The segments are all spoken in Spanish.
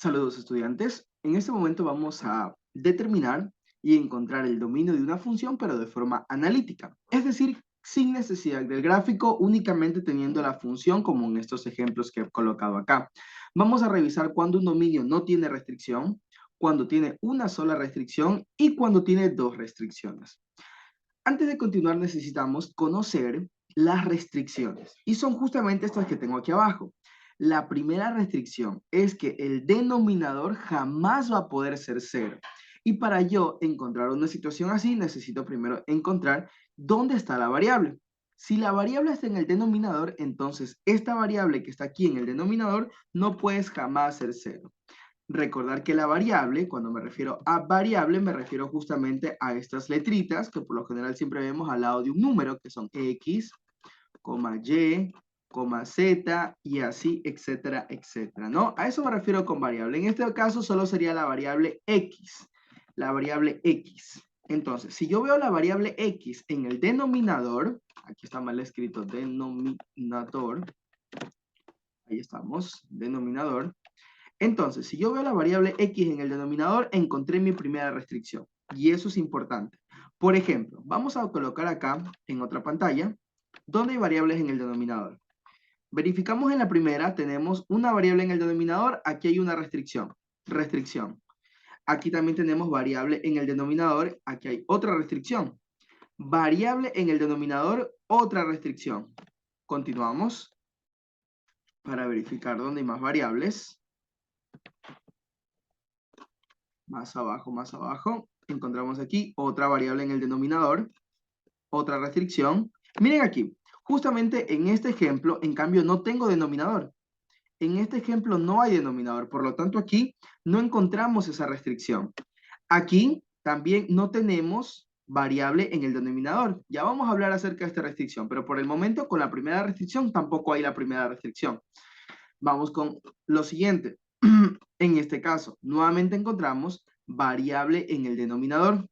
Saludos estudiantes. En este momento vamos a determinar y encontrar el dominio de una función, pero de forma analítica. Es decir, sin necesidad del gráfico, únicamente teniendo la función como en estos ejemplos que he colocado acá. Vamos a revisar cuando un dominio no tiene restricción, cuando tiene una sola restricción y cuando tiene dos restricciones. Antes de continuar necesitamos conocer las restricciones y son justamente estas que tengo aquí abajo. La primera restricción es que el denominador jamás va a poder ser cero. Y para yo encontrar una situación así, necesito primero encontrar dónde está la variable. Si la variable está en el denominador, entonces esta variable que está aquí en el denominador no puede jamás ser cero. Recordar que la variable, cuando me refiero a variable, me refiero justamente a estas letritas que por lo general siempre vemos al lado de un número, que son X, Y, Z y así, etcétera, etcétera, ¿no? A eso me refiero con variable. En este caso solo sería la variable X, la variable X. Entonces, si yo veo la variable X en el denominador, aquí está mal escrito, denominador, ahí estamos, denominador. Entonces, si yo veo la variable X en el denominador, encontré mi primera restricción. Y eso es importante. Por ejemplo, vamos a colocar acá en otra pantalla, ¿dónde hay variables en el denominador? Verificamos en la primera, tenemos una variable en el denominador, aquí hay una restricción. Restricción. Aquí también tenemos variable en el denominador, aquí hay otra restricción. Variable en el denominador, otra restricción. Continuamos para verificar dónde hay más variables. Más abajo, encontramos aquí otra variable en el denominador, otra restricción. Miren aquí, justamente en este ejemplo, en cambio, no tengo denominador. En este ejemplo no hay denominador, por lo tanto aquí no encontramos esa restricción. Aquí también no tenemos variable en el denominador. Ya vamos a hablar acerca de esta restricción, pero por el momento con la primera restricción tampoco hay la primera restricción. Vamos con lo siguiente. En este caso, nuevamente encontramos variable en el denominador.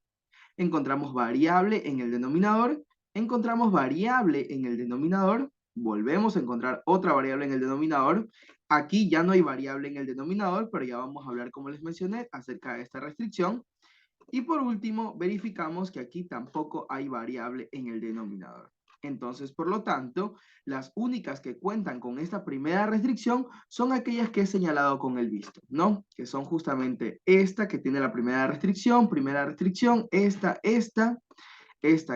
Encontramos variable en el denominador. Encontramos variable en el denominador. Volvemos a encontrar otra variable en el denominador. Aquí ya no hay variable en el denominador, pero ya vamos a hablar, como les mencioné, acerca de esta restricción. Y por último, verificamos que aquí tampoco hay variable en el denominador. Entonces, por lo tanto, las únicas que cuentan con esta primera restricción son aquellas que he señalado con el visto, ¿no? Que son justamente esta que tiene la primera restricción, esta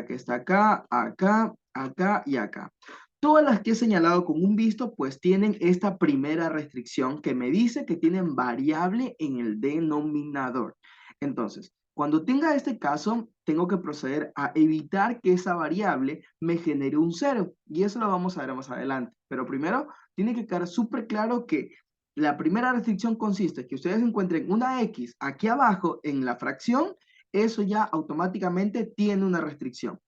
que está acá, acá, acá y acá. Todas las que he señalado con un visto, pues tienen esta primera restricción que me dice que tienen variable en el denominador. Entonces, cuando tenga este caso, tengo que proceder a evitar que esa variable me genere un cero. Y eso lo vamos a ver más adelante. Pero primero, tiene que quedar súper claro que la primera restricción consiste en que ustedes encuentren una X aquí abajo en la fracción, eso ya automáticamente tiene una restricción.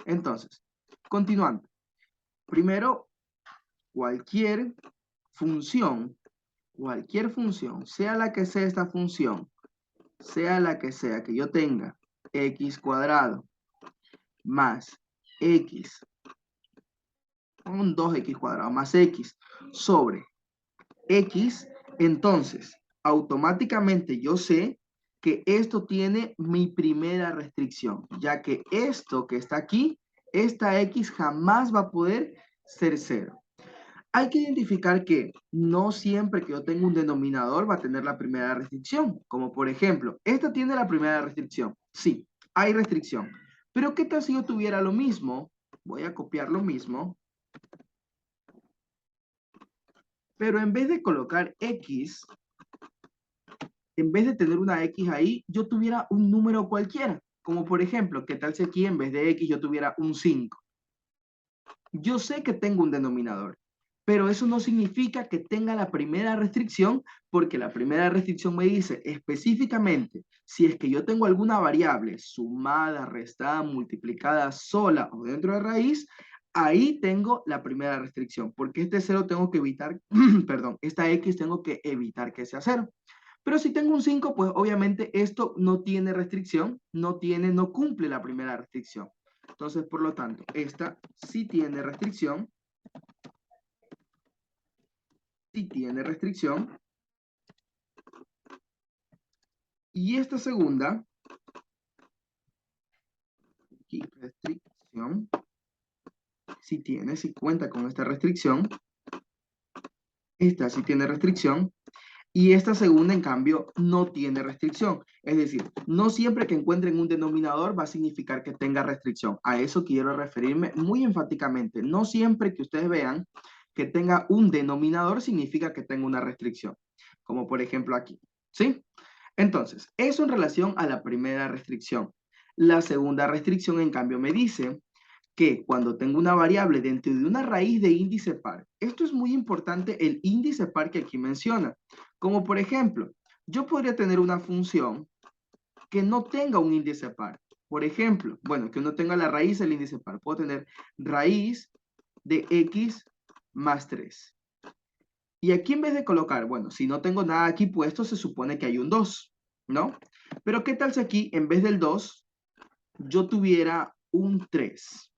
Entonces, continuando. Primero, cualquier cualquier función, sea la que sea esta función, sea la que sea que yo tenga, x cuadrado más x, un 2x cuadrado más x sobre x, entonces automáticamente yo sé que esto tiene mi primera restricción, ya que esto que está aquí, esta x jamás va a poder ser cero. Hay que identificar que no siempre que yo tenga un denominador va a tener la primera restricción. Como por ejemplo, esta tiene la primera restricción. Sí, hay restricción. Pero ¿qué tal si yo tuviera lo mismo? Voy a copiar lo mismo. Pero en vez de colocar X, en vez de tener una X ahí, yo tuviera un número cualquiera. Como por ejemplo, ¿qué tal si aquí en vez de X yo tuviera un 5? Yo sé que tengo un denominador, pero eso no significa que tenga la primera restricción, porque la primera restricción me dice específicamente si es que yo tengo alguna variable sumada, restada, multiplicada, sola o dentro de raíz, ahí tengo la primera restricción, porque este cero tengo que evitar, perdón, esta X tengo que evitar que sea cero. Pero si tengo un 5, pues obviamente esto no tiene restricción, no cumple la primera restricción. Entonces, por lo tanto, esta sí tiene restricción, Y esta segunda, aquí, restricción, si cuenta con esta restricción, esta sí tiene restricción, y esta segunda, en cambio, no tiene restricción. Es decir, no siempre que encuentren un denominador va a significar que tenga restricción. A eso quiero referirme muy enfáticamente. No siempre que ustedes vean que tenga un denominador significa que tenga una restricción. Como por ejemplo aquí. ¿Sí? Entonces, eso en relación a la primera restricción. La segunda restricción, en cambio, me dice que cuando tengo una variable dentro de una raíz de índice par, esto es muy importante, el índice par que aquí menciona, como por ejemplo, yo podría tener una función que no tenga un índice par. Por ejemplo, bueno, que no tenga la raíz del índice par. Puedo tener raíz de x más 3. Y aquí en vez de colocar, bueno, si no tengo nada aquí puesto, se supone que hay un 2, ¿no? Pero ¿qué tal si aquí, en vez del 2, yo tuviera un 3?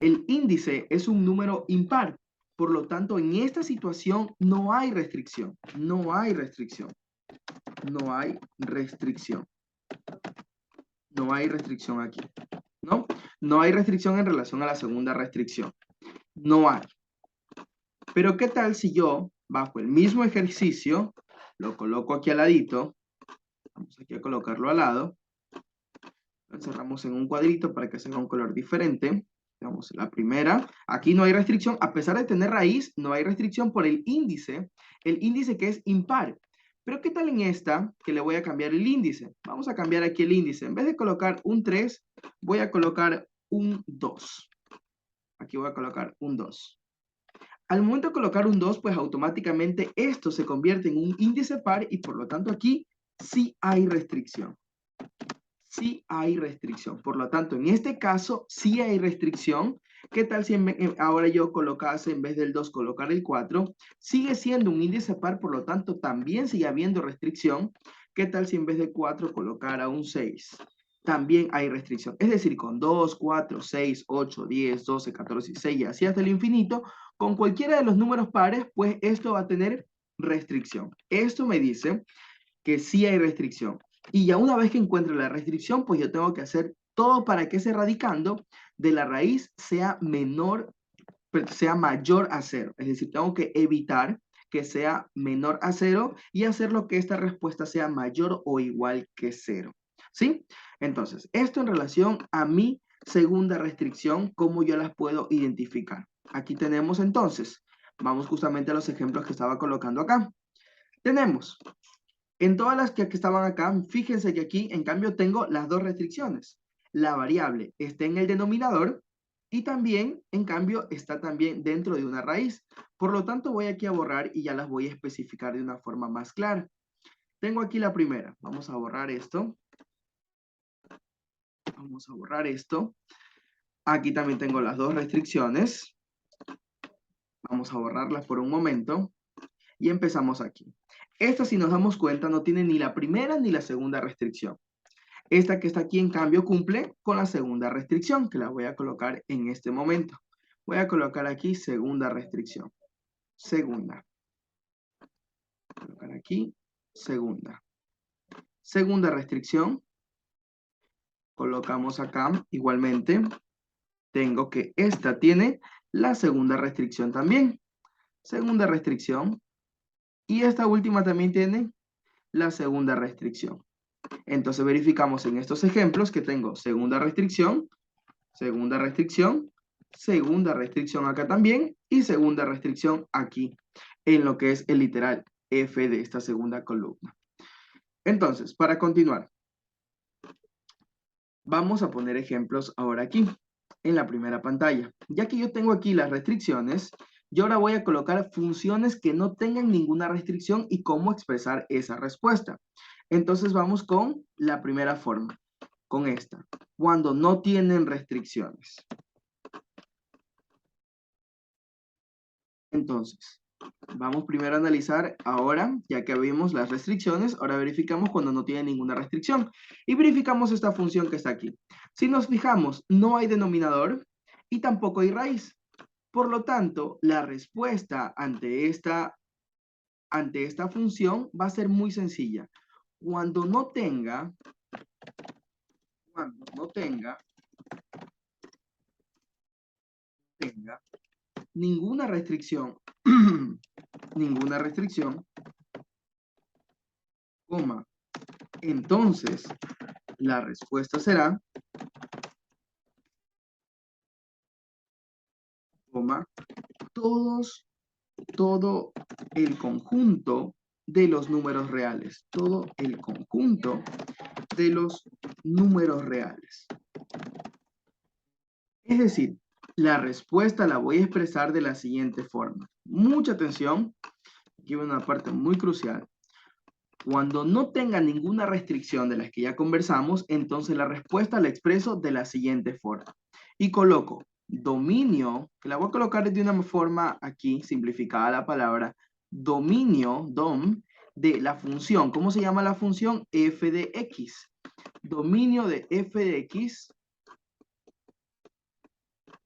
El índice es un número impar. Por lo tanto, en esta situación no hay restricción. No hay restricción. No hay restricción. No hay restricción aquí. ¿No? No hay restricción en relación a la segunda restricción. No hay. Pero ¿qué tal si yo, bajo el mismo ejercicio, lo coloco aquí al ladito? Vamos aquí a colocarlo al lado. Lo encerramos en un cuadrito para que se vea un color diferente. Vamos, la primera. Aquí no hay restricción. A pesar de tener raíz, no hay restricción por el índice que es impar. Pero ¿qué tal en esta? Que le voy a cambiar el índice. Vamos a cambiar aquí el índice. En vez de colocar un 3, voy a colocar un 2. Aquí voy a colocar un 2. Al momento de colocar un 2, pues automáticamente esto se convierte en un índice par y por lo tanto aquí sí hay restricción. Sí hay restricción. Por lo tanto, en este caso sí hay restricción. ¿Qué tal si ahora yo colocase, en vez del 2, colocar el 4? Sigue siendo un índice par, por lo tanto, también sigue habiendo restricción. ¿Qué tal si en vez de 4 colocara un 6? También hay restricción. Es decir, con 2, 4, 6, 8, 10, 12, 14, 16 y así hasta el infinito, con cualquiera de los números pares, pues esto va a tener restricción. Esto me dice que sí hay restricción. Y ya una vez que encuentre la restricción, pues yo tengo que hacer todo para que ese radicando de la raíz sea menor, sea mayor a 0. Es decir, tengo que evitar que sea menor a 0 y hacer lo que esta respuesta sea mayor o igual que 0. ¿Sí? Entonces, esto en relación a mi segunda restricción, ¿cómo yo las puedo identificar? Aquí tenemos entonces, vamos justamente a los ejemplos que estaba colocando acá. Tenemos en todas las que estaban acá, fíjense que aquí, en cambio, tengo las dos restricciones. La variable está en el denominador y también, en cambio, está también dentro de una raíz. Por lo tanto, voy aquí a borrar y ya las voy a especificar de una forma más clara. Tengo aquí la primera. Vamos a borrar esto. Vamos a borrar esto. Aquí también tengo las dos restricciones. Vamos a borrarlas por un momento. Y empezamos aquí. Esta, si nos damos cuenta, no tiene ni la primera ni la segunda restricción. Esta que está aquí, en cambio, cumple con la segunda restricción, que la voy a colocar en este momento. Voy a colocar aquí segunda restricción. Segunda. Colocar aquí segunda. Segunda restricción. Colocamos acá igualmente. Tengo que esta tiene la segunda restricción también. Segunda restricción. Y esta última también tiene la segunda restricción. Entonces verificamos en estos ejemplos que tengo segunda restricción, segunda restricción, segunda restricción acá también y segunda restricción aquí en lo que es el literal F de esta segunda columna. Entonces, para continuar, vamos a poner ejemplos ahora aquí en la primera pantalla. Ya que yo tengo aquí las restricciones, yo ahora voy a colocar funciones que no tengan ninguna restricción y cómo expresar esa respuesta. Entonces vamos con la primera forma, con esta, cuando no tienen restricciones. Entonces, vamos primero a analizar ahora, ya que vimos las restricciones, ahora verificamos cuando no tiene ninguna restricción. Y verificamos esta función que está aquí. Si nos fijamos, no hay denominador y tampoco hay raíz. Por lo tanto, la respuesta ante esta función va a ser muy sencilla. cuando no tenga ninguna restricción, ninguna restricción, coma, entonces la respuesta será, coma, todo el conjunto de los números reales, todo el conjunto de los números reales. Es decir, la respuesta la voy a expresar de la siguiente forma. Mucha atención, aquí viene una parte muy crucial. Cuando no tenga ninguna restricción de las que ya conversamos, entonces la respuesta la expreso de la siguiente forma. Y coloco dominio, que la voy a colocar de una forma aquí, simplificada la palabra, dominio, dom, de la función. ¿Cómo se llama la función? F de X. Dominio de F de X.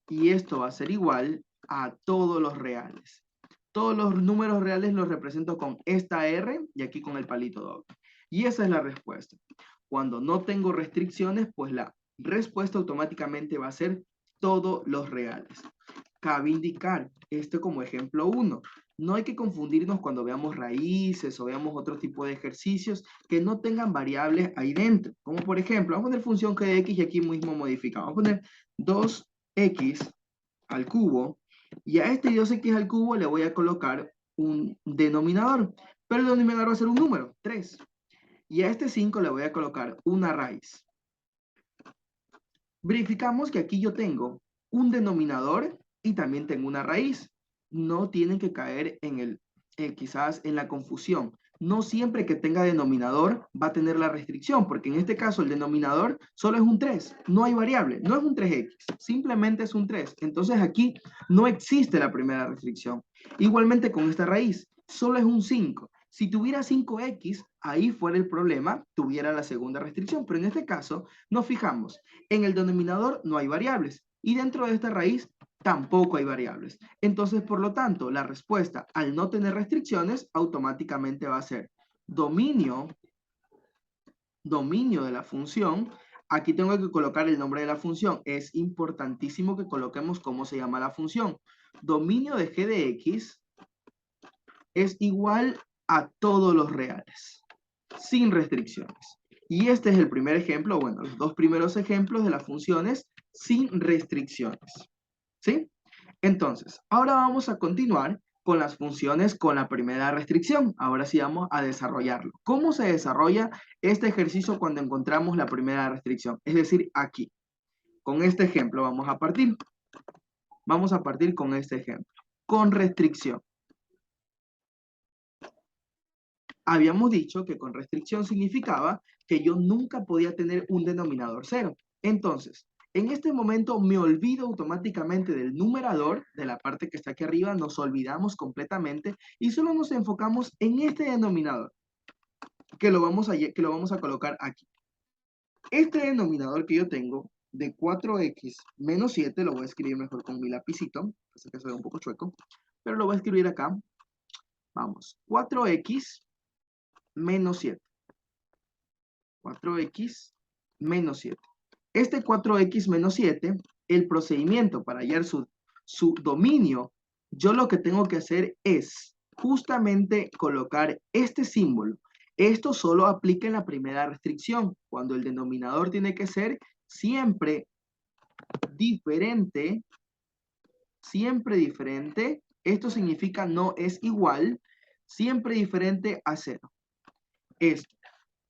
Y esto va a ser igual a todos los reales. Todos los números reales los represento con esta R y aquí con el palito doble. Y esa es la respuesta. Cuando no tengo restricciones, pues la respuesta automáticamente va a ser todos los reales. Cabe indicar esto como ejemplo 1. No hay que confundirnos cuando veamos raíces o veamos otro tipo de ejercicios que no tengan variables ahí dentro. Como por ejemplo, vamos a poner función g de x y aquí mismo modificamos. Vamos a poner 2x al cubo y a este 2x al cubo le voy a colocar un denominador. Pero el denominador va a ser un número, 3. Y a este 5 le voy a colocar una raíz. Verificamos que aquí yo tengo un denominador y también tengo una raíz. No tienen que caer en quizás en la confusión. No siempre que tenga denominador va a tener la restricción, porque en este caso el denominador solo es un 3, no hay variable, no es un 3x, simplemente es un 3. Entonces aquí no existe la primera restricción. Igualmente con esta raíz, solo es un 5. Si tuviera 5x, ahí fuera el problema, tuviera la segunda restricción, pero en este caso nos fijamos, en el denominador no hay variables y dentro de esta raíz tampoco hay variables. Entonces, por lo tanto, la respuesta al no tener restricciones automáticamente va a ser dominio de la función. Aquí tengo que colocar el nombre de la función. Es importantísimo que coloquemos cómo se llama la función. Dominio de g de x es igual a todos los reales, sin restricciones. Y este es el primer ejemplo, bueno, los dos primeros ejemplos de las funciones sin restricciones. ¿Sí? Entonces, ahora vamos a continuar con las funciones con la primera restricción. Ahora sí vamos a desarrollarlo. ¿Cómo se desarrolla este ejercicio cuando encontramos la primera restricción? Es decir, aquí. Con este ejemplo vamos a partir. Vamos a partir con este ejemplo. Con restricción. Habíamos dicho que con restricción significaba que yo nunca podía tener un denominador cero. Entonces, en este momento me olvido automáticamente del numerador, de la parte que está aquí arriba, nos olvidamos completamente y solo nos enfocamos en este denominador, que lo vamos a colocar aquí. Este denominador que yo tengo de 4x menos 7, lo voy a escribir mejor con mi lapicito, así que se ve un poco chueco, pero lo voy a escribir acá. Vamos, 4x menos 7. 4x menos 7. Este 4x menos 7, el procedimiento para hallar su dominio, yo lo que tengo que hacer es justamente colocar este símbolo. Esto solo aplica en la primera restricción, cuando el denominador tiene que ser siempre diferente, esto significa no es igual, siempre diferente a 0. Esto.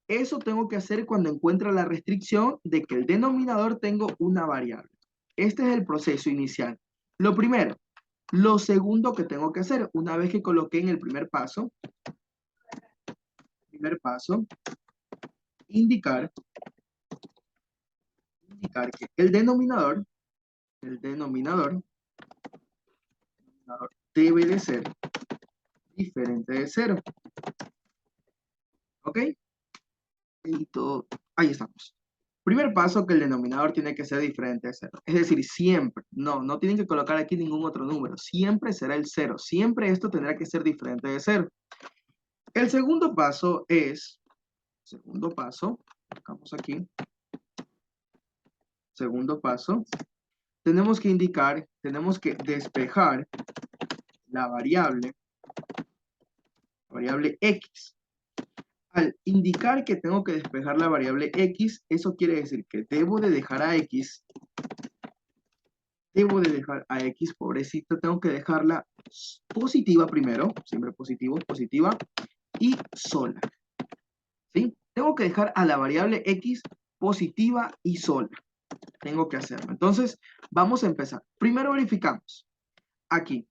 Eso tengo que hacer cuando encuentre la restricción de que el denominador tengo una variable. Este es el proceso inicial. Lo primero. Lo segundo que tengo que hacer, una vez que coloqué en el primer paso, indicar que el denominador debe de ser diferente de 0. ¿Ok? Y todo, ahí estamos. Primer paso, que el denominador tiene que ser diferente de 0. Es decir, siempre, no tienen que colocar aquí ningún otro número. Siempre será el 0. Siempre esto tendrá que ser diferente de 0. El segundo paso es Segundo paso, colocamos aquí. Segundo paso, tenemos que despejar la variable x. Al indicar que tengo que despejar la variable x, eso quiere decir que debo de dejar a x, pobrecito, tengo que dejarla positiva primero, siempre positivo, positiva, y sola, ¿sí? Tengo que dejar a la variable x positiva y sola. Tengo que hacerlo. Entonces, vamos a empezar. Primero verificamos. Aquí,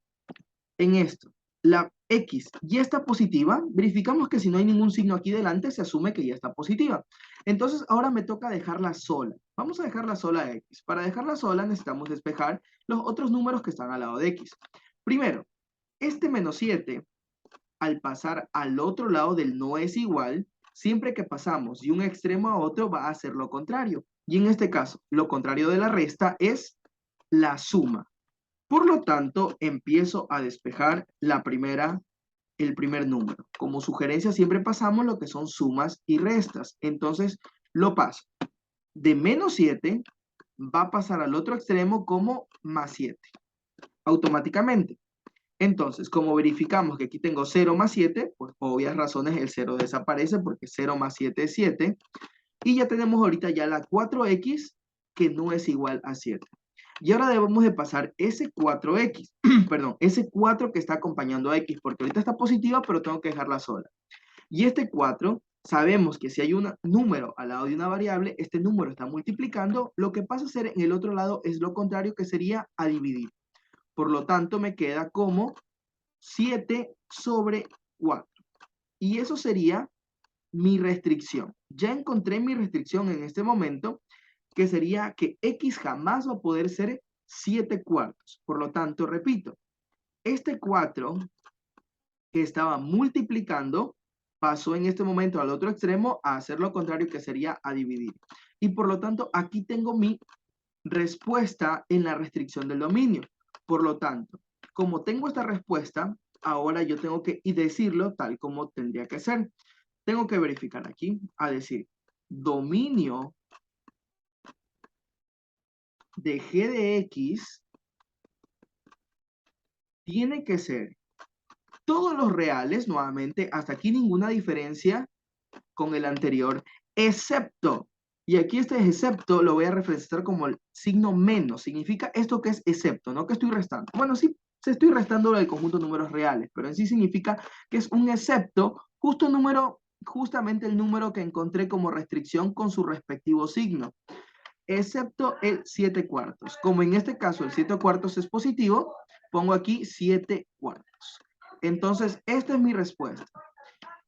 en esto, la x ya está positiva. Verificamos que si no hay ningún signo aquí delante, se asume que ya está positiva. Entonces, ahora me toca dejarla sola. Vamos a dejarla sola a x. Para dejarla sola necesitamos despejar los otros números que están al lado de x. Primero, este menos 7, al pasar al otro lado del no es igual, siempre que pasamos de un extremo a otro va a ser lo contrario. Y en este caso, lo contrario de la resta es la suma. Por lo tanto, empiezo a despejar el primer número. Como sugerencia siempre pasamos lo que son sumas y restas. Entonces, lo paso. De menos 7 va a pasar al otro extremo como más 7. Automáticamente. Entonces, como verificamos que aquí tengo 0 más 7, pues obvias razones el 0 desaparece porque 0 más 7 es 7. Y ya tenemos ahorita ya la 4x que no es igual a 7. Y ahora debemos de pasar ese 4x, perdón, ese 4 que está acompañando a x, porque ahorita está positiva, pero tengo que dejarla sola. Y este 4, sabemos que si hay un número al lado de una variable, este número está multiplicando, lo que pasa a ser en el otro lado es lo contrario, que sería a dividir. Por lo tanto, me queda como 7 sobre 4. Y eso sería mi restricción. Ya encontré mi restricción en este momento, que sería que x jamás va a poder ser 7 cuartos. Por lo tanto, repito, este 4 que estaba multiplicando pasó en este momento al otro extremo a hacer lo contrario, que sería a dividir. Y por lo tanto, aquí tengo mi respuesta en la restricción del dominio. Por lo tanto, como tengo esta respuesta, ahora yo tengo que decirlo tal como tendría que ser. Tengo que verificar aquí, a decir, dominio de g de x tiene que ser todos los reales, nuevamente, hasta aquí ninguna diferencia con el anterior, excepto, y aquí este excepto lo voy a representar como el signo menos, significa esto que es excepto, no que estoy restando. Bueno, sí, se estoy restando el conjunto de números reales, pero en sí significa que es un excepto, justamente el número que encontré como restricción con su respectivo signo, excepto el 7 cuartos. Como en este caso el 7 cuartos es positivo, pongo aquí 7 cuartos. Entonces, esta es mi respuesta.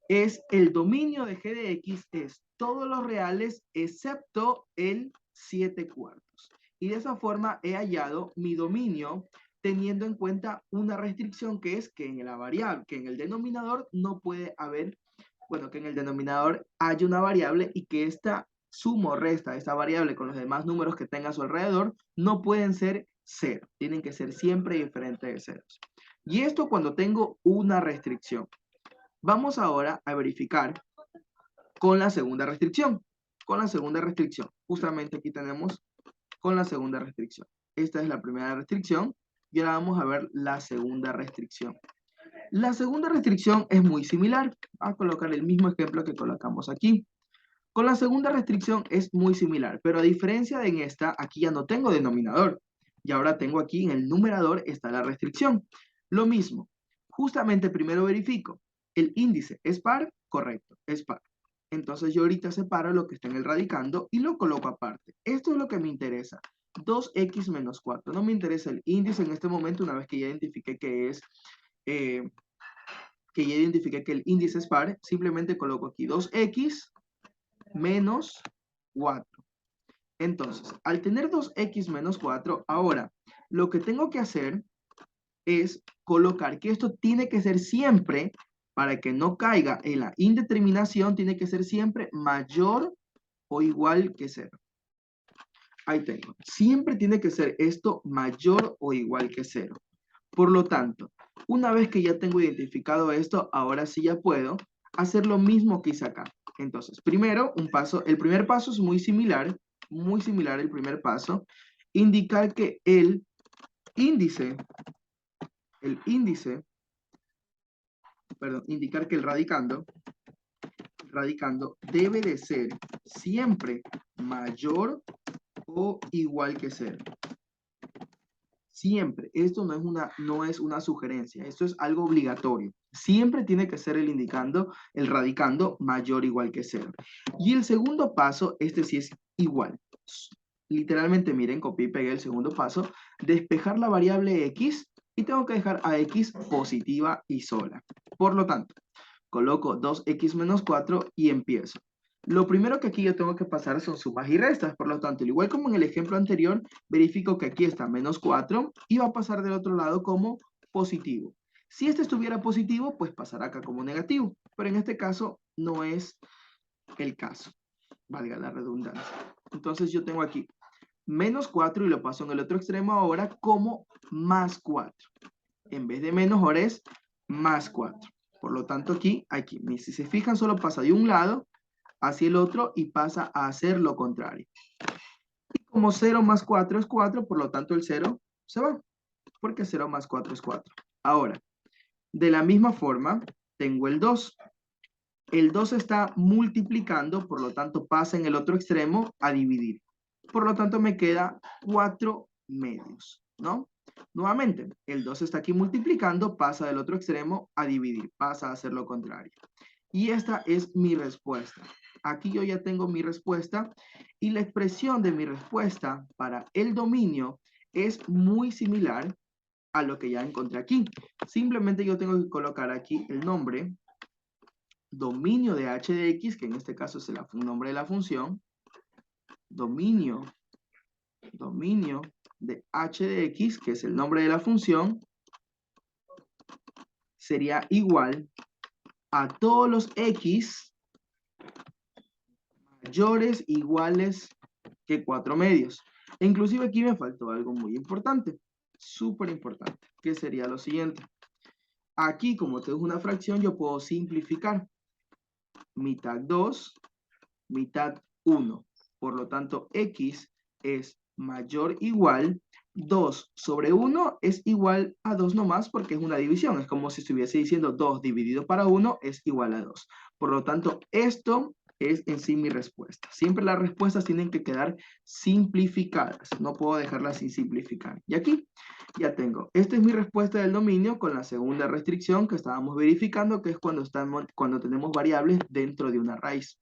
Es el dominio de g de x es todos los reales excepto el 7 cuartos. Y de esa forma he hallado mi dominio teniendo en cuenta una restricción, que es que en la variable, que en el denominador no puede haber, bueno, que en el denominador haya una variable y que esta suma o resta de esta variable con los demás números que tenga a su alrededor no pueden ser 0, tienen que ser siempre diferentes de ceros. Y esto cuando tengo una restricción. Vamos ahora a verificar con la segunda restricción. Con la segunda restricción. Justamente aquí tenemos con la segunda restricción. Esta es la primera restricción y ahora vamos a ver la segunda restricción. La segunda restricción es muy similar. Vamos a colocar el mismo ejemplo que colocamos aquí. Con la segunda restricción es muy similar, pero a diferencia de en esta, aquí ya no tengo denominador. Y ahora tengo aquí en el numerador está la restricción. Lo mismo. Justamente primero verifico. ¿El índice es par? Correcto, es par. Entonces yo ahorita separo lo que está en el radicando y lo coloco aparte. Esto es lo que me interesa. 2x menos 4. No me interesa el índice en este momento, una vez que ya identifiqué que el índice es par, simplemente coloco aquí 2x menos 4. Entonces, al tener 2x menos 4, ahora lo que tengo que hacer es colocar que esto tiene que ser siempre, para que no caiga en la indeterminación, tiene que ser siempre mayor o igual que 0. Ahí tengo. Siempre tiene que ser esto mayor o igual que 0. Por lo tanto, una vez que ya tengo identificado esto, ahora sí ya puedo hacer lo mismo que hice acá. Entonces, primero, el primer paso es muy similar el primer paso, indicar que índice, indicar que el radicando debe de ser siempre mayor o igual que 0. Siempre. Esto no es una sugerencia, esto es algo obligatorio. Siempre tiene que ser el radicando mayor o igual que 0. Y el segundo paso, este sí es igual. Literalmente, miren, copié y pegué el segundo paso, despejar la variable x y tengo que dejar a x positiva y sola. Por lo tanto, coloco 2x menos 4 y empiezo. Lo primero que aquí yo tengo que pasar son sumas y restas, por lo tanto, al igual como en el ejemplo anterior, verifico que aquí está menos 4 y va a pasar del otro lado como positivo. Si este estuviera positivo, pues pasará acá como negativo, pero en este caso no es el caso, valga la redundancia. Entonces yo tengo aquí menos 4 y lo paso en el otro extremo ahora como más 4. En vez de menos, ahora es más 4. Por lo tanto, aquí, si se fijan, solo pasa de un lado hacia el otro y pasa a hacer lo contrario. Y como 0 más 4 es 4, por lo tanto el 0 se va, porque 0 más 4 es 4. Ahora, de la misma forma, tengo el 2. El 2 está multiplicando, por lo tanto pasa en el otro extremo a dividir. Por lo tanto me queda 4 medios, ¿no? Nuevamente, el 2 está aquí multiplicando, pasa del otro extremo a dividir, pasa a hacer lo contrario. Y esta es mi respuesta. Aquí yo ya tengo mi respuesta y la expresión de mi respuesta para el dominio es muy similar a lo que ya encontré aquí. Simplemente yo tengo que colocar aquí el nombre, dominio de h de x, que en este caso es el nombre de la función, dominio de h de x, que es el nombre de la función, sería igual a todos los x mayores iguales que 4 medios. E inclusive aquí me faltó algo muy importante, súper importante, que sería lo siguiente. Aquí, como tengo una fracción, yo puedo simplificar. Mitad 2, mitad 1. Por lo tanto, x es mayor o igual, 2 sobre 1 es igual a 2 nomás porque es una división. Es como si estuviese diciendo 2 dividido para 1 es igual a 2. Por lo tanto, esto es en sí mi respuesta. Siempre las respuestas tienen que quedar simplificadas. No puedo dejarlas sin simplificar. Y aquí ya tengo. Esta es mi respuesta del dominio con la segunda restricción que estábamos verificando, que es cuando tenemos variables dentro de una raíz.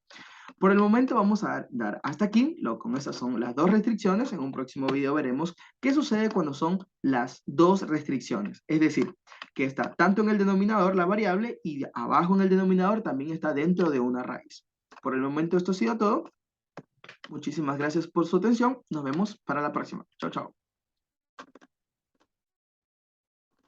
Por el momento vamos a dar hasta aquí. Con esas son las dos restricciones. En un próximo video veremos qué sucede cuando son las dos restricciones. Es decir, que está tanto en el denominador la variable y abajo en el denominador también está dentro de una raíz. Por el momento esto ha sido todo. Muchísimas gracias por su atención. Nos vemos para la próxima. Chao, chao.